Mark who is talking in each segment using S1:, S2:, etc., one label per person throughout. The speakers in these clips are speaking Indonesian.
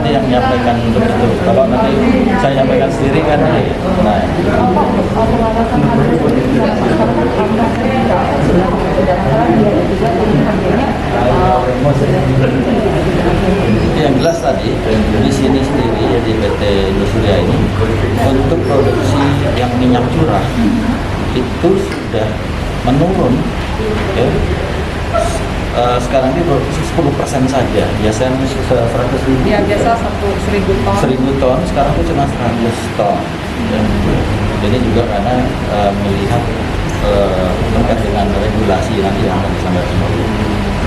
S1: nanti yang menyampaikan untuk itu. Kalau nanti saya nyampaikan sendiri kan, nah. Yang jelas tadi di sini sendiri ya di PT Indosuria ini untuk produksi yang minyak curah itu sudah menurun, ya. Sekarang ini produksi 10% saja. Biasanya 100.000.
S2: Ya biasa 1.000 ton.
S1: 1.000 ton, sekarang itu cuma 100 ton. Ya. Ini juga karena melihat terkait dengan regulasi nanti yang akan disampaikan.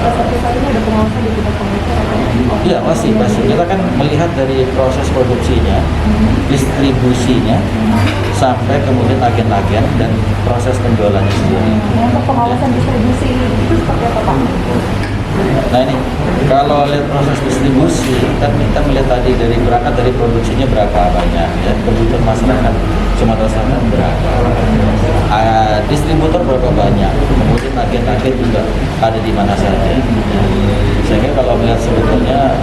S2: Sampai saat ini ada pengawasan di tingkat pengukur atau?
S1: Iya pasti. Kita kan melihat dari proses produksinya, distribusinya, sampai kemudian agen-agen dan proses penjualannya sendiri.
S2: Untuk pengawasan distribusi itu seperti apa Pak?
S1: Nah ini, kalau lihat proses distribusi, kan kita melihat tadi berangkat dari produksinya berapa banyak, ya, kebutuhan masyarakat Sumatera Selatan berapa, distributor berapa banyak, kemudian agen-agen juga ada di mana saja. Sehingga kalau melihat sebetulnya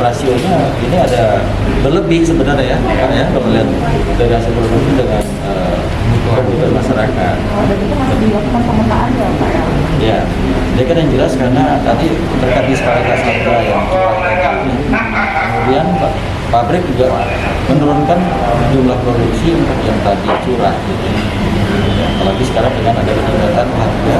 S1: rasionya ini ada berlebih sebenarnya ya, kalau lihat dari hasil produksi dengan kebutuhan masyarakat.
S2: Dan itu masih dilakukan pemetaan ya Pak ya?
S1: Ya, jadi kan yang jelas karena tadi terkait disparitas harga yang cukup tinggi. Kemudian pabrik juga menurunkan jumlah produksi untuk yang tadi curah gitu. Apalagi sekarang dengan ada peningkatan harga,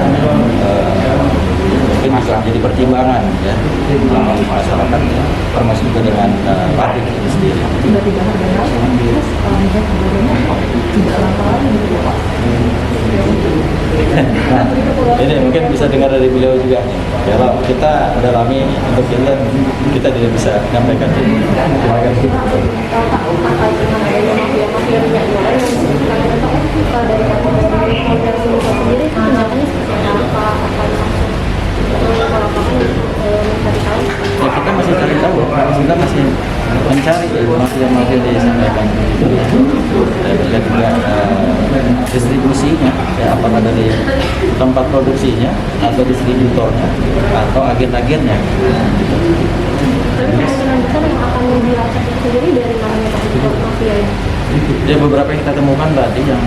S1: mungkin bisa menjadi pertimbangan ya bagi masyarakat ya, termasuk juga dengan pabrik itu sendiri.
S2: Tiba-tiba harga naik, terus minyak gorengnya tidak langka lagi gitu ya Pak?
S1: Nah, ini mungkin bisa dengar dari beliau juga. Kalau kita dalami untuk kita tidak bisa menyampaikan. Terima kasih. Ya kita masih cari tahu, kita masih mencari mafia-mafia yang disampaikan itu ya. Dan lihat juga distribusinya, ya, apakah dari tempat produksinya atau distributornya atau agen-agennya. Ya beberapa yang kita temukan tadi yang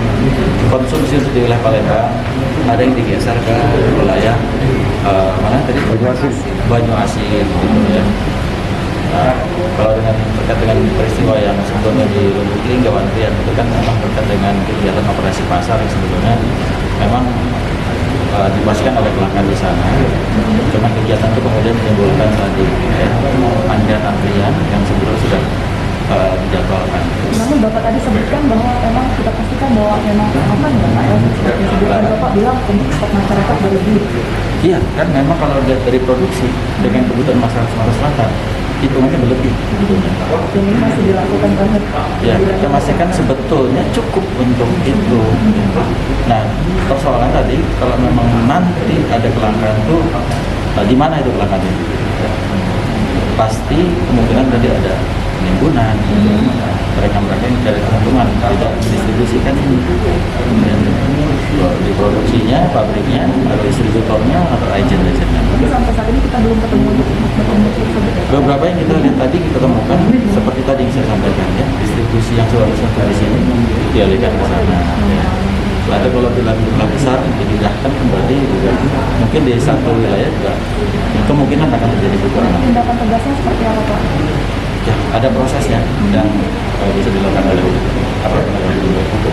S1: konsumsi di wilayah Palembang, ada yang digeser ke wilayah mana tadi? Banyu Asin gitu ya. Nah, kalau terkait dengan peristiwa yang sebelumnya di Lubuk Linggau Antrian itu kan memang terkait dengan kegiatan operasi pasar yang sebetulnya memang dipastikan ada kelangkaan di sana. Cuma kegiatan itu kemudian menimbulkan tadi ya, antrian yang sebetulnya sudah dijadwalkan.
S2: Namun Bapak tadi sebutkan bahwa memang kita pastikan bahwa memang aman ya Pak ya. Seperti sebutkan Bapak bilang untuk stok masyarakat berlebih.
S1: Iya, kan memang kalau dari produksi dengan kebutuhan masyarakat Sumatera Selatan hitungannya berlebih sebetulnya.
S2: Dan ini masih dilakukan banget.
S1: Ya, kita pastikan sebetulnya cukup untuk itu. Nah, persoalan tadi kalau memang nanti ada kelangkaan itu, di mana itu kelangkaan itu? Pasti kemungkinan tadi ada penimbunan, mereka yang mencari keuntungan tidak didistribusikan ini. Kemudian diproduksinya, pabriknya, atau distributornya, atau agen-agennya.
S2: Tapi sampai saat ini kita belum ketemu tersebut.
S1: Beberapa yang kita lihat tadi kita temukan seperti tadi yang saya sampaikan ya, distribusi yang seharusnya di sini dialihkan ke sana. Ya. Lalu kalau jumlah besar dipindahkan kembali juga mungkin di satu wilayah juga kemungkinan akan terjadi kekurangan.
S2: Tindakan tegasnya seperti apa Pak?
S1: Ya, ada prosesnya dan bisa dilakukan oleh aparat penegak hukum.